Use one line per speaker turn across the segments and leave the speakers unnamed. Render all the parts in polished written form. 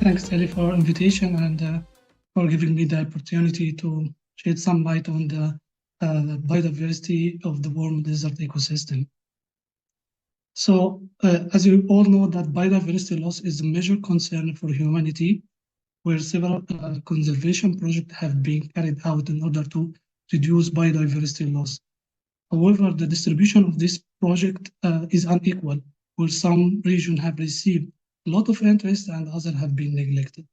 Thanks, Ellie, for invitation and for giving me the opportunity to shed some light on the biodiversity of the warm desert ecosystem. So, as you all know, that biodiversity loss is a major concern for humanity, where several conservation projects have been carried out in order to reduce biodiversity loss. However, the distribution of this project is unequal, where some regions have received a lot of interest and others have been neglected.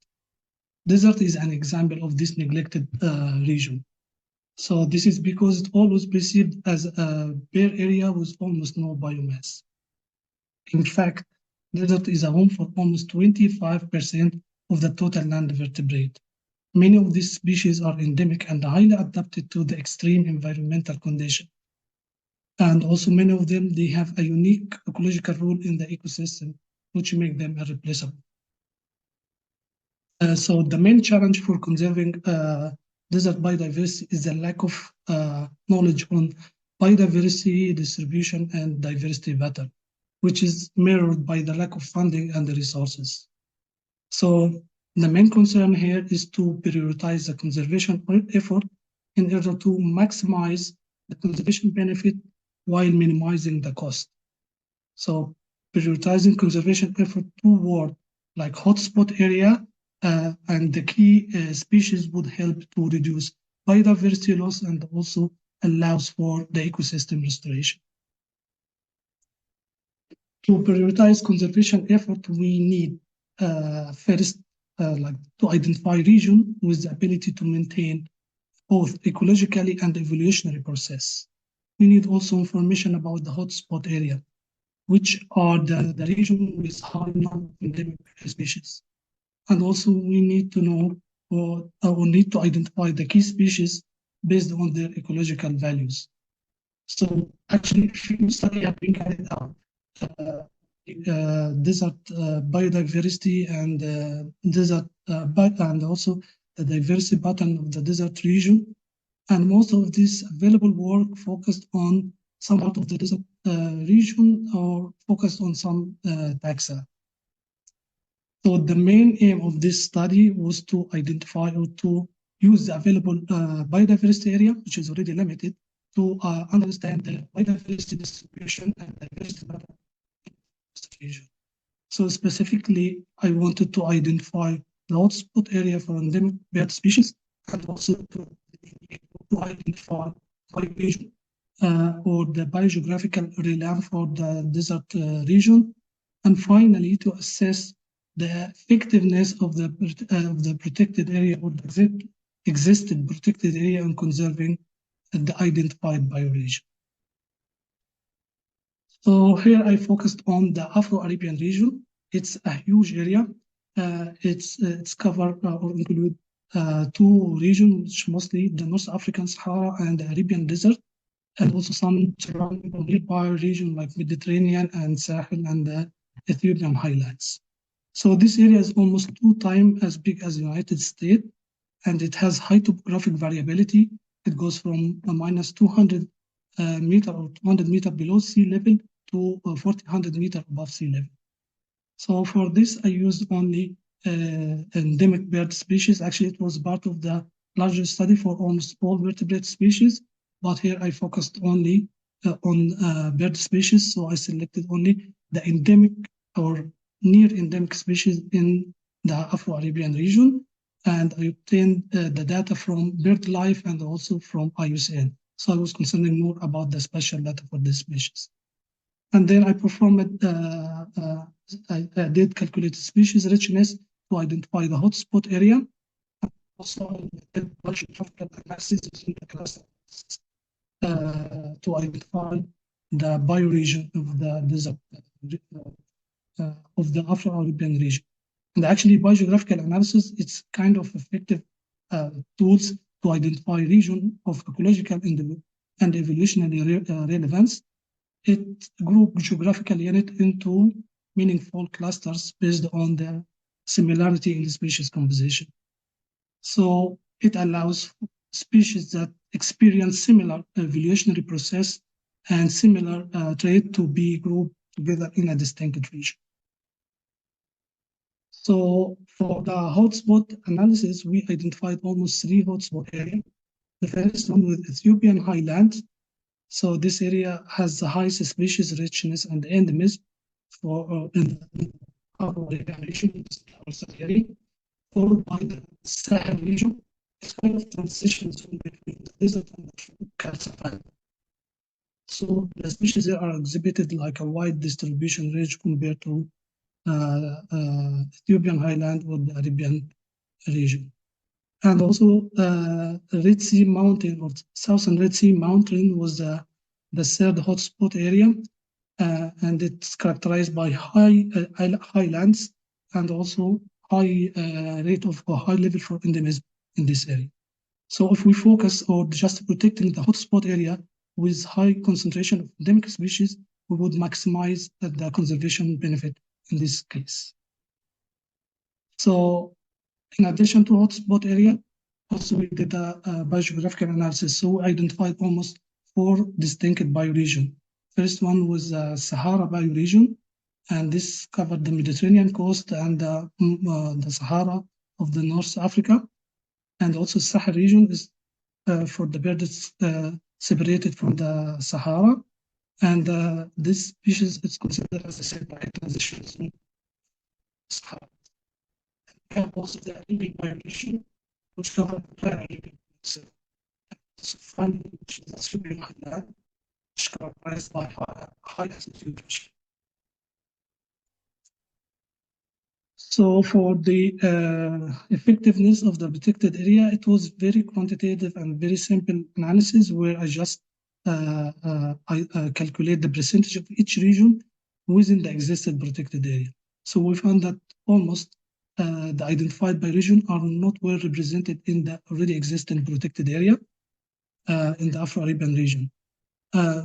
Desert is an example of this neglected region. So this is because it always perceived as a bare area with almost no biomass. In fact, desert is a home for almost 25% of the total land vertebrate. Many of these species are endemic and highly adapted to the extreme environmental conditions. And also many of them, they have a unique ecological role in the ecosystem, which make them irreplaceable. So the main challenge for conserving desert biodiversity is the lack of knowledge on biodiversity distribution and diversity pattern, which is mirrored by the lack of funding and the resources. So the main concern here is to prioritize the conservation effort in order to maximize the conservation benefit while minimizing the cost. So prioritizing conservation effort toward like hotspot area and the key species would help to reduce biodiversity loss and also allows for the ecosystem restoration. To prioritize conservation effort, we need first like to identify region with the ability to maintain both ecologically and evolutionary process. We need also information about the hotspot area, which are the region with high non-endemic species. And also we need to know or need to identify the key species based on their ecological values. So actually, a few studies have been carried out. Desert biodiversity and desert and also the diversity pattern of the desert region. And most of this available work focused on some part of the desert region or focused on some taxa. So the main aim of this study was to identify or to use the available biodiversity area, which is already limited, to understand the biodiversity distribution and diversity pattern in this region. So specifically, I wanted to identify the hotspot area for endemic bird species and also to identify bioregion or the biogeographical relevance for the desert region, and finally to assess the effectiveness of the protected area or the existed protected area in conserving the identified bioregion. So here I focused on the Afro-Arabian region. It's a huge area. It's covered or include two regions, which mostly the North African Sahara and the Arabian Desert, and also some surrounding nearby region like Mediterranean and Sahel and the Ethiopian highlands. So this area is almost 2 times as big as the United States, and it has high topographic variability. It goes from minus 200 meter or 200 meter below sea level to 400 meter above sea level. So for this, I used only endemic bird species. Actually, it was part of the larger study for almost all vertebrate species, but here I focused only on bird species. So I selected only the endemic or near endemic species in the Afro-Arabian region, and I obtained the data from BirdLife and also from IUCN. So I was concerned more about the spatial data for this species. And then I performed, I did calculate species richness to identify the hotspot area. Also, I did biological analysis in the cluster to identify the bioregion of the desert of the Afro-Arabian region. And actually, biogeographical analysis, it's kind of effective tools to identify region of ecological and evolutionary relevance. It group geographical unit into meaningful clusters based on the similarity in the species composition. So it allows species that experience similar evolutionary process and similar trait to be grouped together in a distinct region. So for the hotspot analysis, we identified almost 3 hotspot areas. The first one with Ethiopian highlands. So this area has the highest species richness and endemism for in the African region, area, followed by the Sahel region. It's kind of transitions between the desert and the tropical savanna. So the species there are exhibited like a wide distribution range compared to Ethiopian highland or the Arabian region. And also Red Sea Mountain or Southern Red Sea Mountain was the third hotspot area, and it's characterized by highlands and also high rate of or high level for endemism in this area. So if we focus on just protecting the hotspot area with high concentration of endemic species, we would maximize the conservation benefit in this case. So in addition to hotspot area, also we did a biogeographical analysis. So we identified almost 4 distinct bioregions. First one was Sahara bioregion, and this covered the Mediterranean coast and the Sahara of the North Africa. And also Sahel region is for the birds separated from the Sahara. And this species is considered, as I said, by transition to Sahara. We have also the Arabic bioregion, which covered the entire Arabic Sea. So finally, which is the Syrian highland, which is characterized by high altitude. So for the effectiveness of the protected area, it was very quantitative and very simple analysis where I just calculate the percentage of each region within the existing protected area. So we found that almost the identified by region are not well represented in the already existing protected area in the Afro-Arabian region.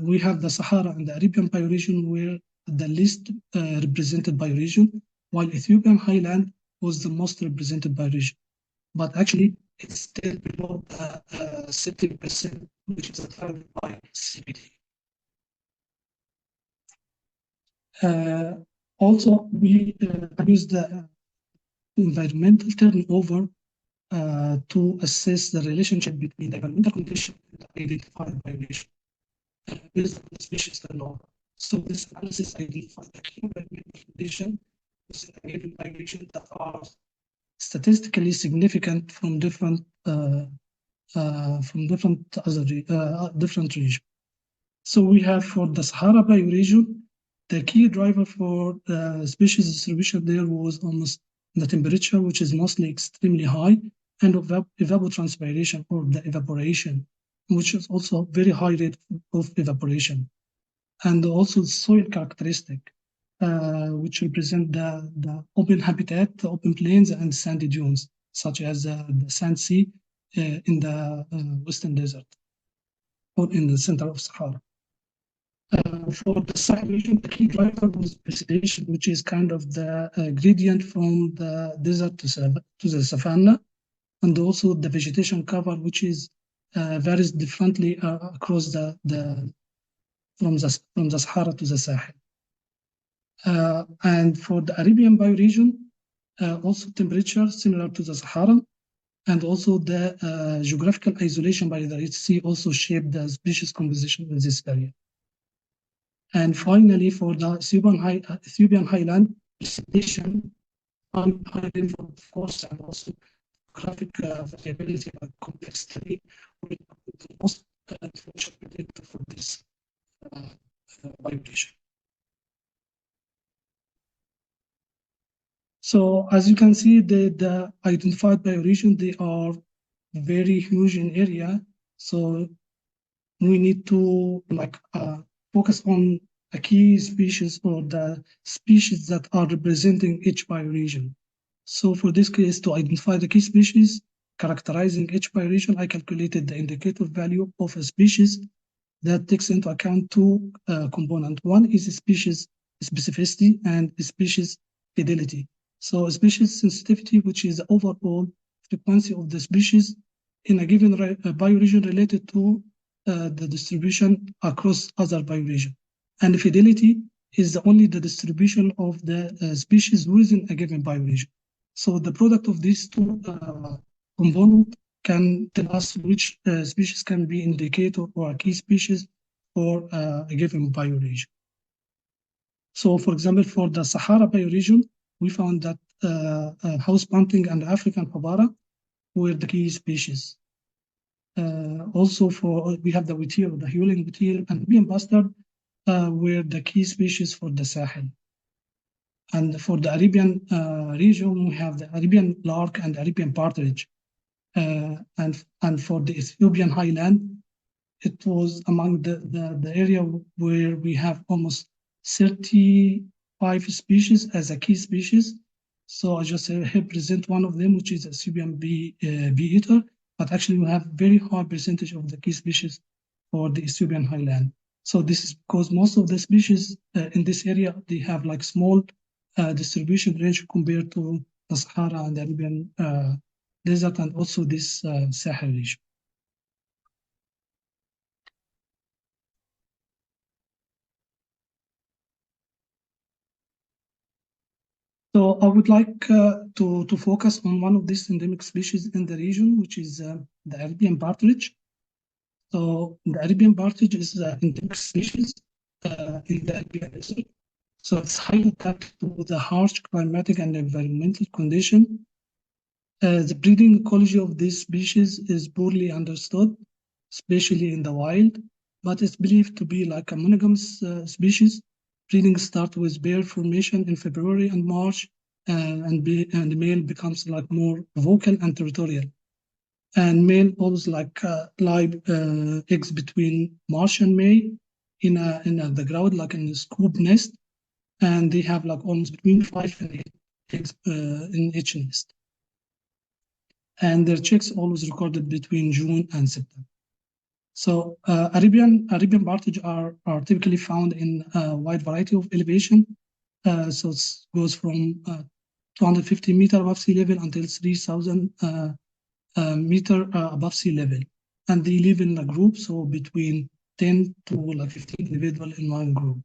We have the Sahara and the Arabian bioregion were the least represented bioregion, while Ethiopian highland was the most represented bioregion. But actually, it's still below 70%, which is defined by CBD. Also, we use the environmental turnover to assess the relationship between the environmental condition and the identified bioregion based on the species turnover. So this analysis identifies the key environmental condition within a given bioregion that are statistically significant from different different regions. So we have for the Sahara bioregion, the key driver for the species distribution there was almost the temperature, which is mostly extremely high, and evapotranspiration or the evaporation, which is also very high rate of evaporation, and also the soil characteristic, which represent the open habitat, the open plains and sandy dunes, such as the sand sea in the western desert or in the center of Sahara. For the Sahel region, the key driver was precipitation, which is kind of the gradient from the desert to the savanna, and also the vegetation cover, which is varies differently across from the Sahara to the Sahel. And for the Arabian bioregion, also temperature similar to the Sahara, and also the geographical isolation by the Red Sea also shaped the species composition in this area. And finally, for the Ethiopian highland, precipitation, high level of force, and also graphic variability and complexity will be the most influential predictor for this bioregion. So as you can see, the identified bioregion, they are very huge in area. So we need to focus on a key species or the species that are representing each bioregion. So for this case, to identify the key species characterizing each bioregion, I calculated the indicator value of a species that takes into account 2 components. One is species specificity and species fidelity. So species sensitivity, which is the overall frequency of the species in a given bioregion related to the distribution across other bioregion. And fidelity is only the distribution of the species within a given bioregion. So the product of these two components can tell us which species can be indicator or a key species for a given bioregion. So, for example, for the Sahara bioregion, we found that house bunting and African papara were the key species. Also, we have the whittier, the Hewling whittier, and Nubian bustard were the key species for the Sahel. And for the Arabian region, we have the Arabian lark and Arabian partridge. And for the Ethiopian highland, it was among the area where we have almost 35 species as a key species. So I just represent one of them, which is Ethiopian bee eater, but actually we have very high percentage of the key species for the Ethiopian highland. So this is because most of the species in this area, they have like small distribution range compared to the Sahara and the Arabian desert and also this Sahel region. So I would like to focus on one of these endemic species in the region, which is the Arabian partridge. So the Arabian partridge is an endemic species in the Arabian desert. So it's highly adapted to the harsh climatic and environmental condition. The breeding ecology of this species is poorly understood, especially in the wild, but it's believed to be like a monogamous species. Breeding starts with pair formation in February and March, and the male becomes like more vocal and territorial. And male always like lie eggs between March and May in the ground, like in a scoop nest, and they have like almost between 5 and 8 eggs in each nest. And their chicks always recorded between June and September. So Arabian partridge are typically found in a wide variety of elevation. So it goes from 250 meter above sea level until 3,000 meter above sea level. And they live in a group, so between 10 to like 15 individuals in one group.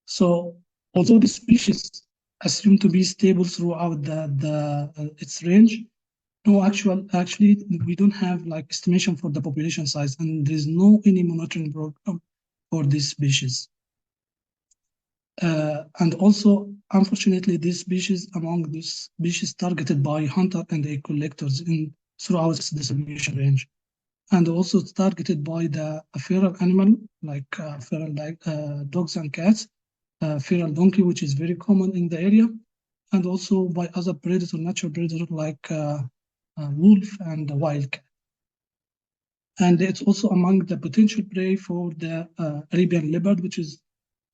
So although the species assumed to be stable throughout its range, no, actually, we don't have like estimation for the population size, and there's no any monitoring program for this species. And also, unfortunately, this species among these species targeted by hunter and egg collectors throughout its distribution range, and also it's targeted by the feral animal like feral dogs and cats, feral donkey, which is very common in the area, and also by other predator, natural predator like wolf and the wildcat. And it's also among the potential prey for the Arabian leopard, which is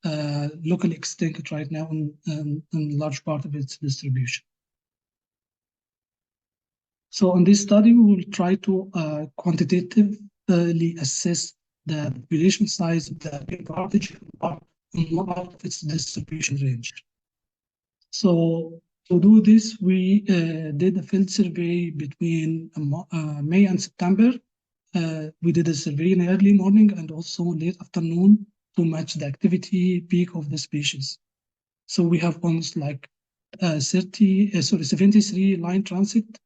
locally extinct right now in large part of its distribution. So in this study, we will try to quantitatively assess the population size of the Arabian partridge in one part of its distribution range. So to do this, we did a field survey between May and September. We did a survey in early morning and also late afternoon to match the activity peak of the species. So we have almost like 73 line transit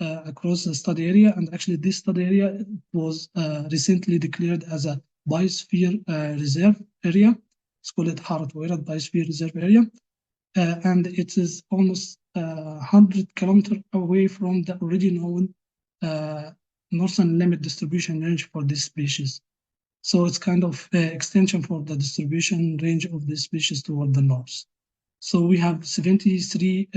across the study area. And actually this study area was recently declared as a biosphere reserve area. It's called Harat Wairad Biosphere Reserve Area. And it is almost 100 kilometers away from the already known northern limit distribution range for this species. So it's kind of extension for the distribution range of this species toward the north. So we have 73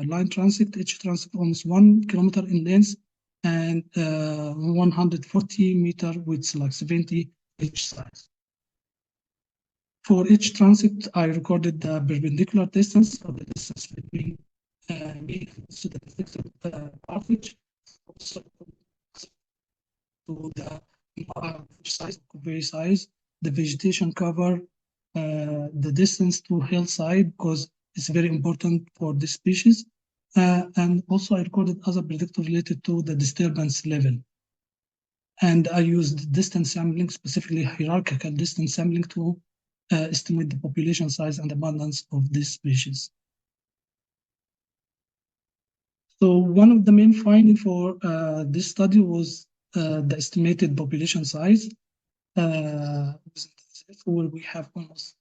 line transit, each transit almost 1 kilometer in length and 140 meter width, like 70 each side. For each transit, I recorded the perpendicular distance, or the distance between me and the detected partridge, also to the size, the vegetation cover, the distance to hillside, because it's very important for this species. And also I recorded other predictors related to the disturbance level. And I used distance sampling, specifically hierarchical distance sampling, to estimate the population size and abundance of this species. So one of the main findings for this study was the estimated population size. Where we have almost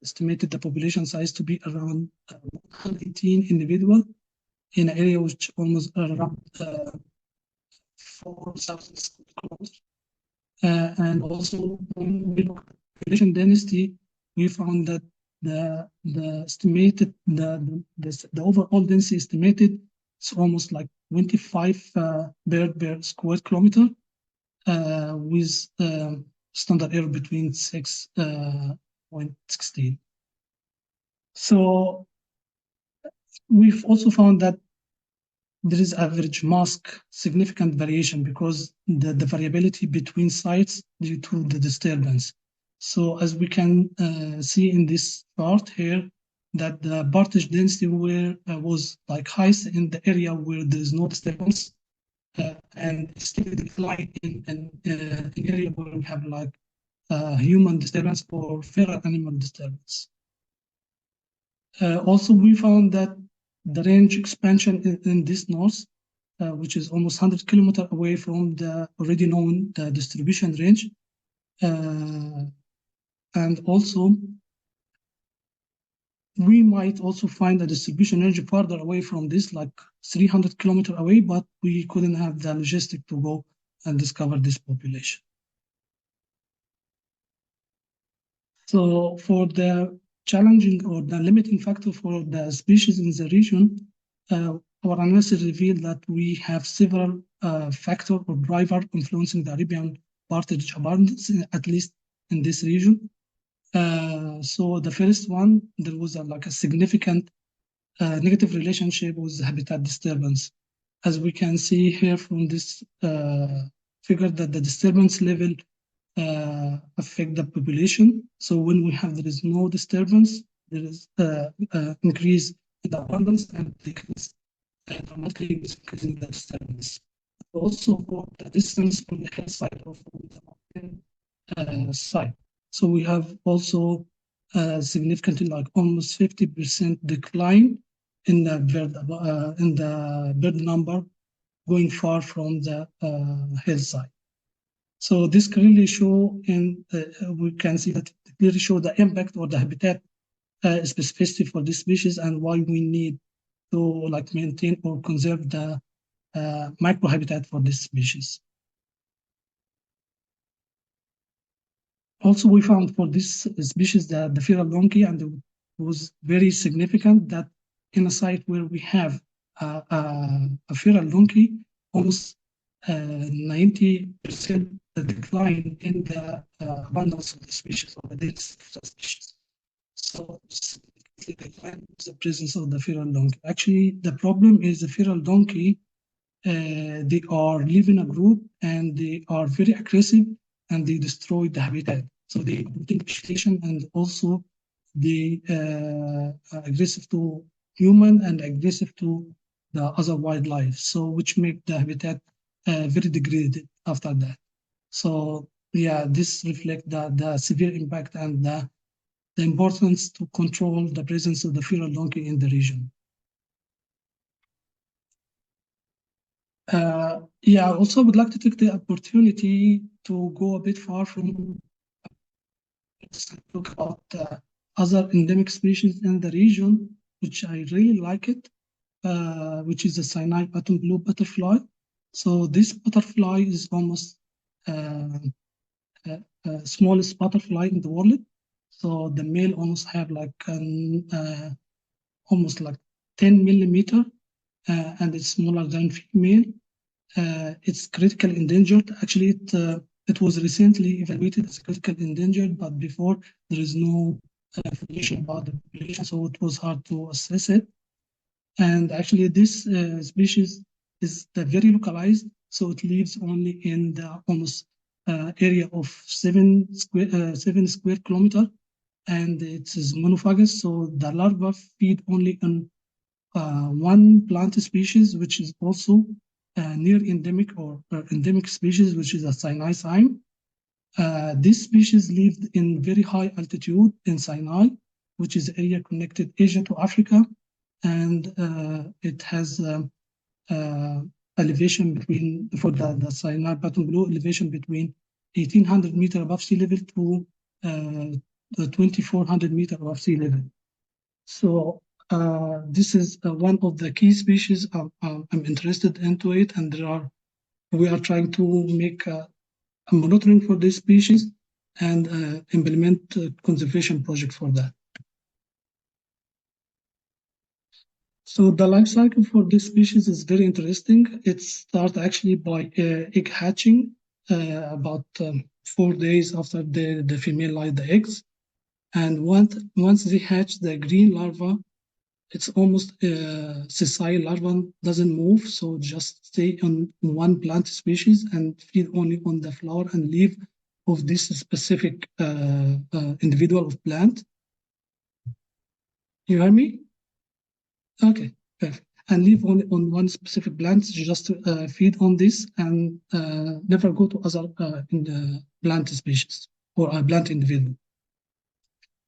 estimated the population size to be around 118 individual in an area which almost around 4,000 square kilometers. And also when we look at population density, we found that the estimated the overall density estimated is almost like 25 bird per square kilometer, with standard error between 6.16. So we've also found that there is average mask significant variation because the variability between sites due to the disturbance. So as we can see in this chart here, that the partage density was like highest in the area where there is no disturbance, and still decline in area where we have like human disturbance or feral animal disturbance. Also, we found that the range expansion in this north, which is almost 100 kilometers away from the already known distribution range, and also we might also find a distribution range farther away from this, like 300 kilometers away, but we couldn't have the logistic to go and discover this population. So for the challenging or the limiting factor for the species in the region, our analysis revealed that we have several factors or drivers influencing the Arabian partridge abundance, at least in this region. So the first one, there was like a significant negative relationship with habitat disturbance. As we can see here from this figure, that the disturbance level affect the population. So when there is no disturbance, there is increase in the abundance and decrease dramatically increasing the disturbance. Also for the distance from the hillside or from the mountain side. So we have also significantly like almost 50% decline in the bird number going far from the hillside. So this clearly show we can see that it clearly show the impact or the habitat specificity for this species and why we need to like maintain or conserve the microhabitat for this species. Also, we found for this species that the feral donkey, and it was very significant that in a site where we have a feral donkey, almost 90% the decline in the abundance of the species or the density of the species. So significantly decline the presence of the feral donkey. Actually, the problem is the feral donkey. They are live in a group and they are very aggressive and they destroy the habitat. So they including vegetation and also they aggressive to human and aggressive to the other wildlife. So which make the habitat very degraded after that. So yeah, this reflects the severe impact and the importance to control the presence of the feral donkey in the region. Yeah, also would like to take the opportunity to go a bit far from talk about other endemic species in the region, which I really like it, which is the Sinai button blue butterfly. So this butterfly is almost smallest butterfly in the world. So the male almost have like almost like 10 millimeter, and it's smaller than female. It's critically endangered. Actually, it was recently evaluated as critically endangered, but before there is no information about the population, so it was hard to assess it. And actually, this species is very localized, so it lives only in the almost area of 7 square kilometer, and it is monophagous. So the larvae feed only on one plant species, which is also near endemic or endemic species, which is a Sinai cyme. This species lived in very high altitude in Sinai, which is the area connected Asia to Africa. and it has elevation between, for the Sinai bottom below, elevation between 1,800 meter above sea level to 2,400 meter above sea level. So this is one of the key species I'm interested into it, and we are trying to make a monitoring for this species and implement conservation project for that. So the life cycle for this species is very interesting. It starts actually by egg hatching about 4 days after the female laid the eggs. And once they hatch, the green larva, it's almost sessile larva, doesn't move, so just stay on one plant species and feed only on the flower and leaf of this specific individual of plant. You hear me? Okay, perfect. And live on one specific plant, just to feed on this and never go to other in the plant species or a plant individual.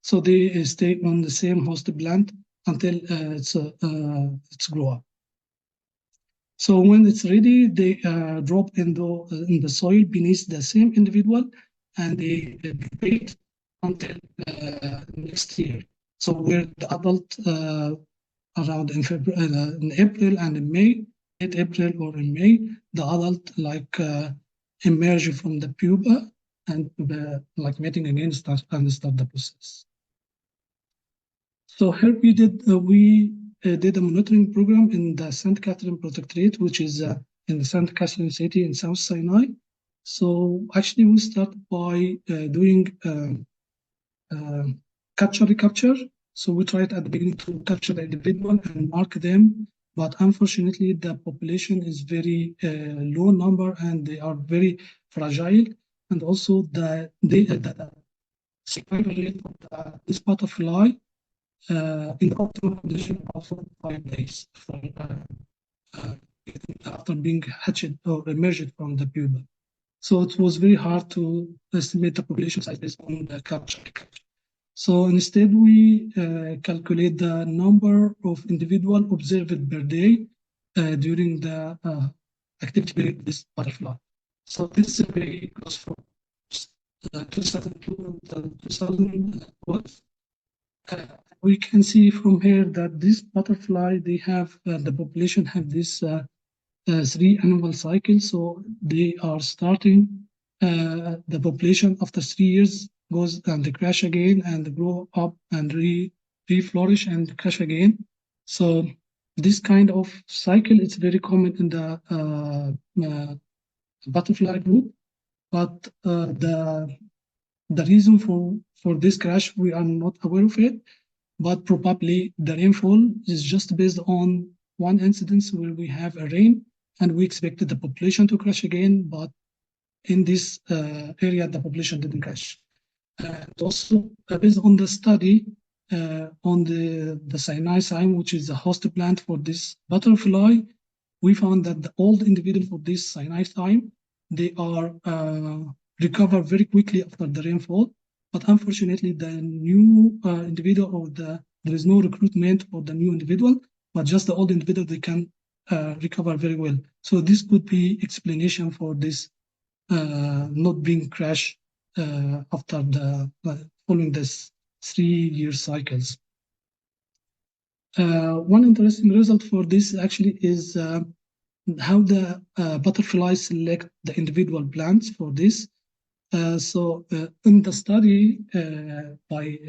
So they stay on the same host plant until it's grow up. So when it's ready, they drop in the soil beneath the same individual, and they wait until next year. So where the adult around in April and in May, late April or in May, the adult emerge from the pupa and like mating again start the process. So here we did a monitoring program in the St. Catherine Protectorate, which is in the St. Catherine city in South Sinai. So actually we start by doing capture recapture. So we tried at the beginning to capture the individual and mark them, but unfortunately the population is very low number and they are very fragile. And also the survival rate of this butterfly in optimal condition after 5 days after being hatched or emerged from the pupa. So it was very hard to estimate the population size based on the capture. So instead, we calculate the number of individuals observed per day during the activity period of this butterfly. So this is very close from 2002 to 2012. We can see from here that this butterfly, they have the population have this 3 annual cycle. So they are starting the population after 3 years goes and they crash again and grow up and re-flourish and crash again. So this kind of cycle is very common in the butterfly group, but the reason for this crash we are not aware of it, but probably the rainfall is just based on one incidence where we have a rain and we expected the population to crash again, but in this area the population didn't crash. And also based on the study on the Sinai cyme, which is the host plant for this butterfly, we found that the old individual for this Sinai cyme, they are recover very quickly after the rainfall. But unfortunately, the new individual or there is no recruitment for the new individual, but just the old individual, they can recover very well. So this could be explanation for this not being crashed after the following this 3-year cycles. One interesting result for this actually is how the butterflies select the individual plants for this. So in the study by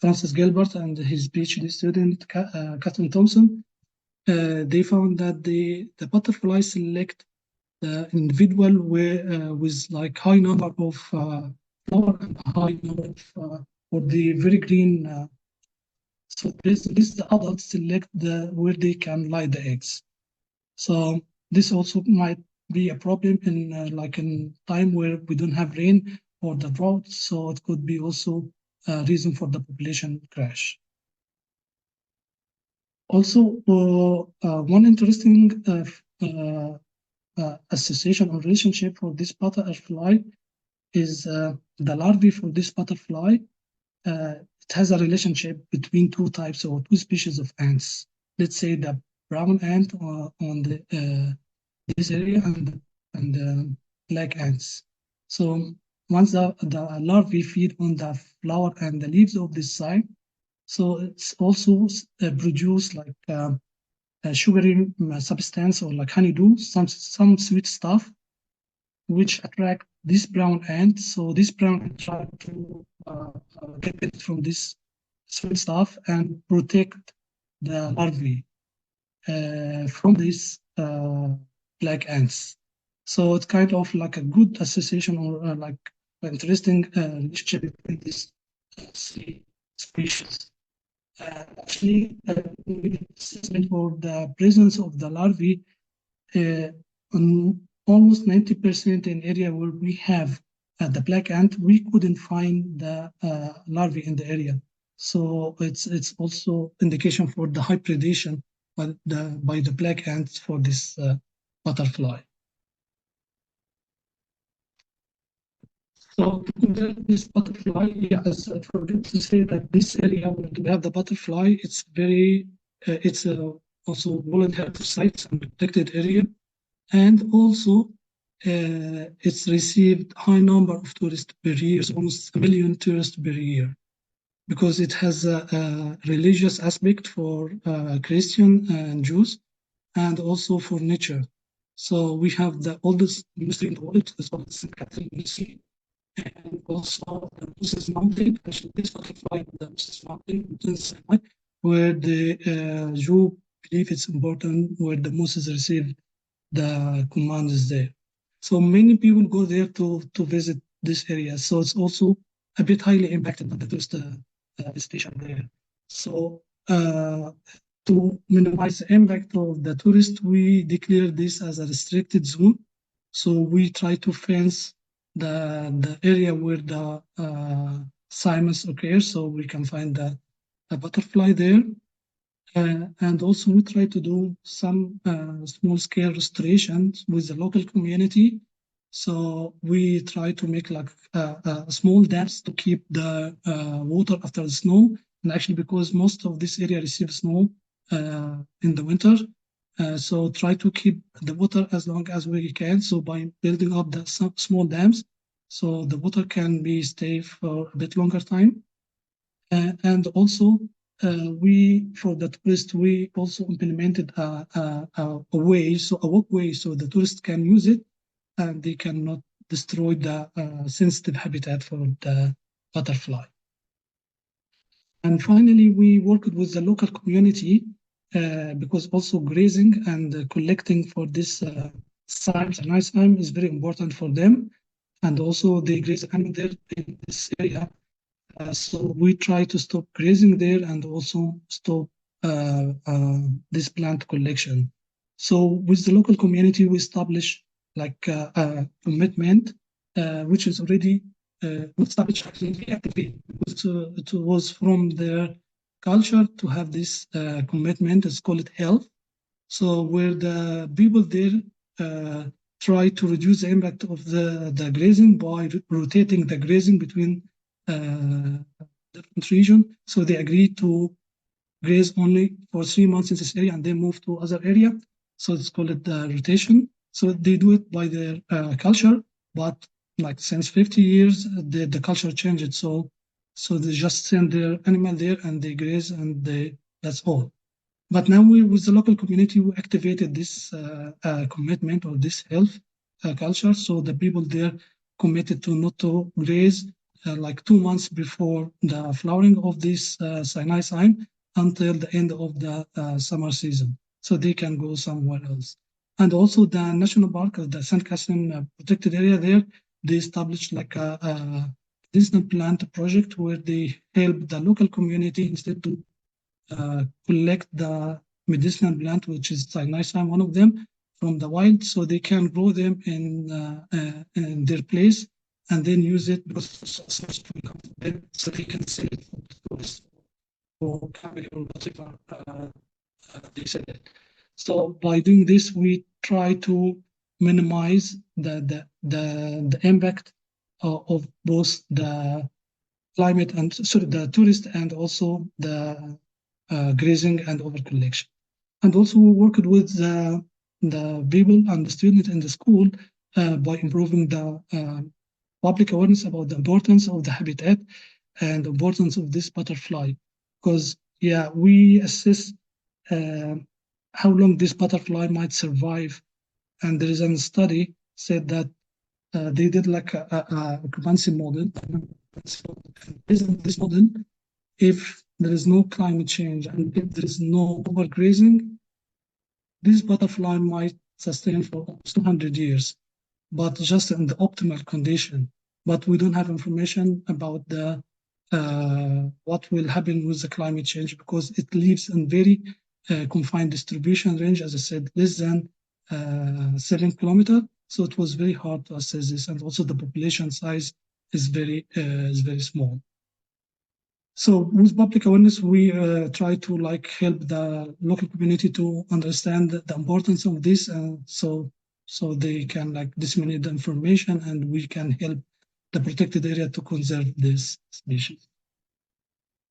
Francis Gilbert and his PhD student Catherine Thompson, they found that the butterflies select the individual with like high number of flower and high number of or the very green. So this the adults select where they can lay the eggs. So this also might be a problem in like in time where we don't have rain or the drought. So it could be also a reason for the population crash. Also, one interesting association or relationship for this butterfly is the larvae for this butterfly. it has a relationship between two types or two species of ants. Let's say the brown ant on the this area and black ants. So once the larvae feed on the flower and the leaves of this side, so it's also produce like a sugary substance or like honeydew, some sweet stuff which attract this brown ant. So this brown ant try to get it from this sweet stuff and protect the larvae from these black ants. So it's kind of like a good association or like an interesting relationship between these three species. Actually, assessment for the presence of the larvae uh, on almost 90% in area where we have the black ant, we couldn't find the larvae in the area. So it's also indication for the high predation by the black ants for this butterfly. So to compare this butterfly, yes, I forgot to say that this area where we have the butterfly, it's very, it's also voluntary sites and protected area. And also, it's received high number of tourists per year, almost 1 million tourists per year, because it has a religious aspect for Christian and Jews, and also for nature. So we have the oldest museum in the world, it's called St. Catherine Museum, and also the Moses Mountain, actually this butterfly, the Moses Mountain in Sinai, where the Jew believe it's important, where the Moses received the command is there. So many people go there to visit this area. So it's also a bit highly impacted by the tourist station there. So to minimize the impact of the tourist, we declare this as a restricted zone. So we try to fence the area where the cymes occur, so we can find the butterfly there. And also we try to do some small-scale restorations with the local community. So we try to make like small dams to keep the water after the snow. And actually, because most of this area receives snow in the winter, so try to keep the water as long as we can. So by building up the small dams, so the water can be stay for a bit longer time. And also we, for the tourist, we also implemented a way, so a walkway, so the tourists can use it and they cannot destroy the sensitive habitat for the butterfly. And finally, we worked with the local community because also grazing and collecting for this cymes and ice cyme is very important for them. And also they graze animal there in this area. So we try to stop grazing there and also stop this plant collection. So with the local community, we establish like a commitment, which is already established actually actively. It was from their culture to have this commitment. It's called health. So where the people there try to reduce the impact of the grazing by rotating the grazing between different region. So they agreed to graze only for 3 months in this area and then move to other area. So it's called rotation. So they do it by their culture, but like since 50 years, the culture changed. So they just send their animal there and they graze and that's all. But now we, with the local community, we activated this commitment or this health culture. So the people there committed to not to graze like 2 months before the flowering of this Sinai cyme until the end of the summer season. So they can go somewhere else. And also the national park, the St. Catherine protected area there, they established like a medicinal plant project where they help the local community instead to collect the medicinal plant, which is Sinai cyme, one of them, from the wild, so they can grow them in their place and then use it because it's a source of income for them, so they can sell it for tourists or family or whatever they sell it. So by doing this, we try to minimize the impact of both the climate and sorry, the tourist and also the grazing and overcollection. And also we worked with the people and the students in the school by improving the public awareness about the importance of the habitat and the importance of this butterfly. Because yeah, we assess uh, how long this butterfly might survive, and there is a study said that they did like a occupancy model. So based on this model, if there is no climate change and if there is no overgrazing, this butterfly might sustain for almost 200 years, but just in the optimal condition. But we don't have information about the what will happen with the climate change because it lives in very confined distribution range, as I said, less than 7 kilometers. So it was very hard to assess this, and also the population size is very small. So with public awareness, we try to like help the local community to understand the importance of this, so they can like disseminate the information, and we can help the protected area to conserve this species.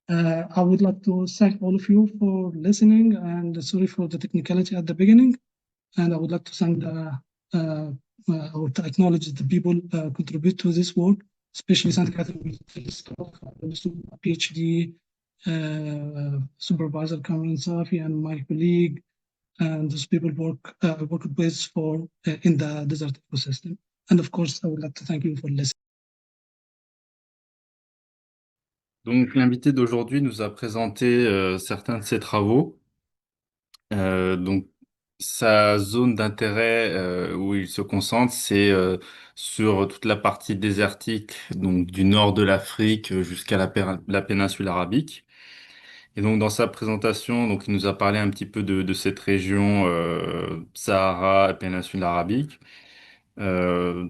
I would like to thank all of you for listening, and sorry for the technicality at the beginning. And I would like to thank or to acknowledge the people contribute to this work, especially Santa Catherine staff, PhD supervisor Cameron Safi, and my colleague, and those people work with for in the desert ecosystem. And of course, I would like to thank you for listening.
Donc, l'invité d'aujourd'hui nous a présenté certains de ses travaux. Donc, sa zone d'intérêt où il se concentre, c'est sur toute la partie désertique, donc du nord de l'Afrique jusqu'à la péninsule arabique. Et donc, dans sa présentation, donc, il nous a parlé un petit peu de cette région Sahara, péninsule arabique. Euh,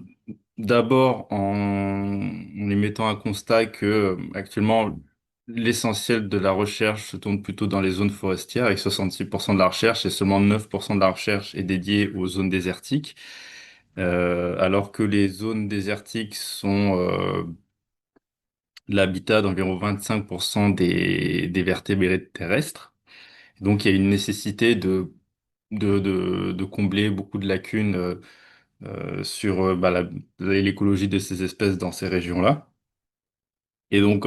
D'abord en émettant un constat que actuellement l'essentiel de la recherche se tourne plutôt dans les zones forestières avec 66% de la recherche et seulement 9% de la recherche est dédiée aux zones désertiques, alors que les zones désertiques sont l'habitat d'environ 25% des vertébrés terrestres. Donc il y a une nécessité de combler beaucoup de lacunes sur bah, l'écologie de ces espèces dans ces régions-là. Et donc,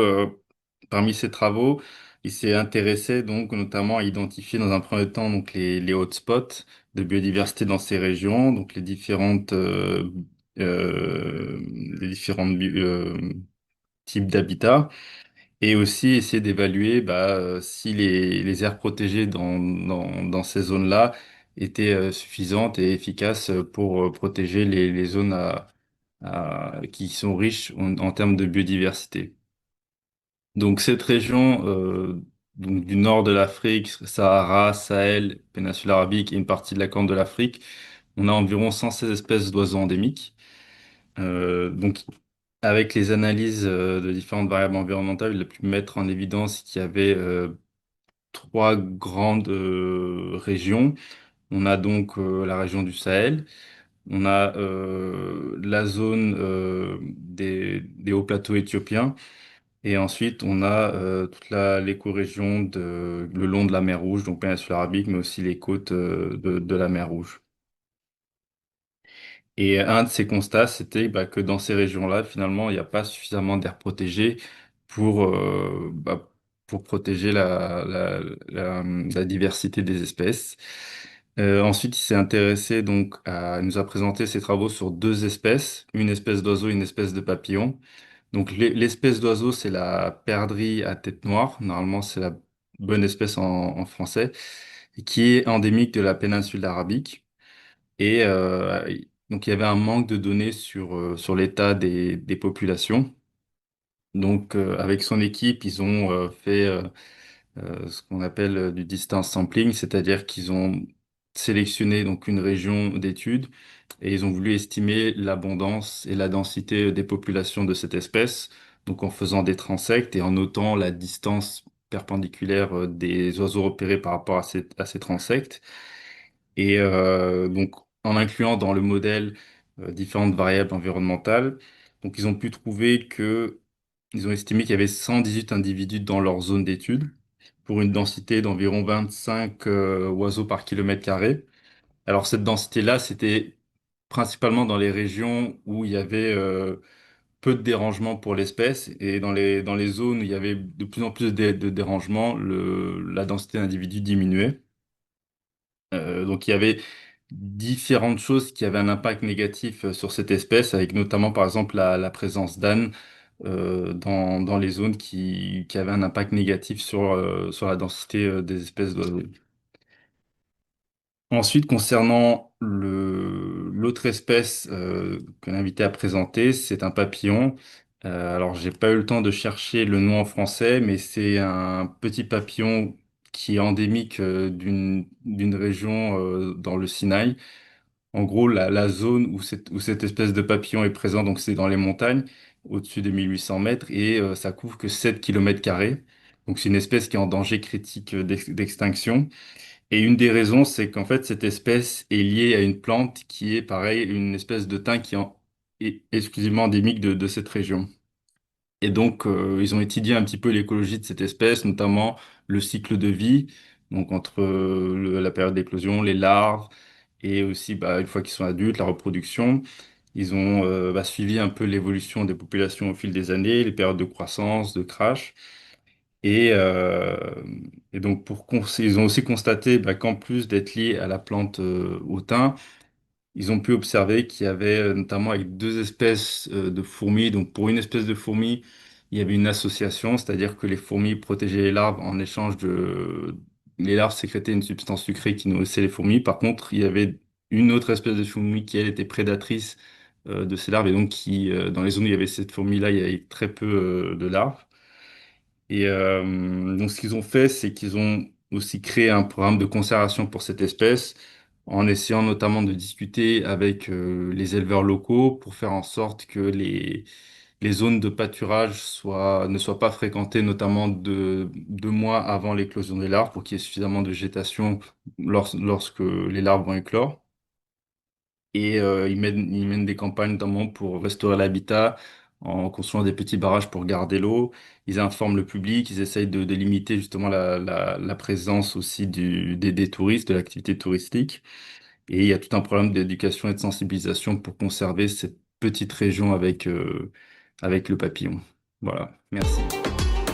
parmi ses travaux, il s'est intéressé donc notamment à identifier dans un premier temps donc les hotspots de biodiversité dans ces régions, donc les différentes types d'habitats, et aussi essayer d'évaluer bah, si les aires protégées dans ces zones-là étaient suffisantes et efficaces pour protéger les zones qui sont riches en termes de biodiversité. Donc cette région donc, du nord de l'Afrique, Sahara, Sahel, péninsule arabique et une partie de la Corne de l'Afrique, on a environ 116 espèces d'oiseaux endémiques. Donc avec les analyses de différentes variables environnementales, il a pu mettre en évidence qu'il y avait trois grandes régions. On a donc la région du Sahel, on a la zone des hauts plateaux éthiopiens, et ensuite on a toute l'écorégion le long de la mer Rouge, donc péninsule arabique, mais aussi les côtes de la mer Rouge. Et un de ces constats, c'était bah, que dans ces régions-là, finalement, il n'y a pas suffisamment d'aires protégées pour, pour protéger la diversité des espèces. Ensuite, il s'est intéressé donc il nous a présenté ses travaux sur deux espèces, une espèce d'oiseau et une espèce de papillon. Donc l'espèce d'oiseau, c'est la perdrix à tête noire. Normalement, c'est la bonne espèce en français, et qui est endémique de la péninsule arabique. Et donc, il y avait un manque de données sur l'état des populations. Donc, avec son équipe, ils ont fait ce qu'on appelle du distance sampling, c'est-à-dire qu'ils ont sélectionné donc une région d'étude et ils ont voulu estimer l'abondance et la densité des populations de cette espèce, donc en faisant des transects et en notant la distance perpendiculaire des oiseaux repérés par rapport à ces transects. Et donc, en incluant dans le modèle différentes variables environnementales, donc ils ont pu trouver que Ils ont estimé qu'il y avait 118 individus dans leur zone d'étude pour une densité d'environ 25 oiseaux par kilomètre carré. Alors cette densité-là, c'était principalement dans les régions où il y avait peu de dérangements pour l'espèce et dans les zones où il y avait de plus en plus de dérangements, la densité d'individus diminuait. Donc il y avait différentes choses qui avaient un impact négatif sur cette espèce, avec notamment par exemple la présence d'ânes dans les zones qui avaient un impact négatif sur la densité des espèces d'oiseaux. Ensuite, concernant l'autre espèce qu'on a invité à présenter, c'est un papillon. Alors, j'ai pas eu le temps de chercher le nom en français, mais c'est un petit papillon qui est endémique d'une région dans le Sinaï. En gros, la zone où cette espèce de papillon est présent, donc c'est dans les montagnes, au-dessus de 1800 mètres, et ça couvre que 7 kilomètres carrés. Donc c'est une espèce qui est en danger critique d'extinction. Et une des raisons, c'est qu'en fait, cette espèce est liée à une plante qui est, pareil, une espèce de thym est exclusivement endémique de cette région. Et donc, ils ont étudié un petit peu l'écologie de cette espèce, notamment le cycle de vie, donc entre la période d'éclosion, les larves, et aussi, bah, une fois qu'ils sont adultes, la reproduction. Ils ont suivi un peu l'évolution des populations au fil des années, les périodes de croissance, de crash. Et, euh, et donc, ils ont aussi constaté qu'en plus d'être liés à la plante au thym, ils ont pu observer qu'il y avait notamment avec deux espèces de fourmis. Donc, pour une espèce de fourmi, il y avait une association, c'est-à-dire que les fourmis protégeaient les larves en échange de... Les larves sécrétaient une substance sucrée qui nourrissait les fourmis. Par contre, il y avait une autre espèce de fourmi qui, elle, était prédatrice de ces larves et donc dans les zones où il y avait cette fourmi-là, il y avait très peu de larves. Et donc, ce qu'ils ont fait, c'est qu'ils ont aussi créé un programme de conservation pour cette espèce, en essayant notamment de discuter avec les éleveurs locaux pour faire en sorte que les zones de pâturage ne soient pas fréquentées, notamment 2 mois avant l'éclosion des larves, pour qu'il y ait suffisamment de végétation lorsque les larves vont éclore. Et ils mènent des campagnes notamment pour restaurer l'habitat en construisant des petits barrages pour garder l'eau. Ils informent le public, ils essayent de limiter justement la présence aussi des touristes, de l'activité touristique. Et il y a tout un problème d'éducation et de sensibilisation pour conserver cette petite région avec le papillon. Voilà, merci.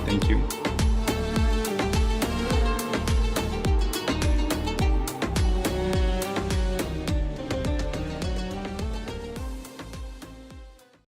Thank you.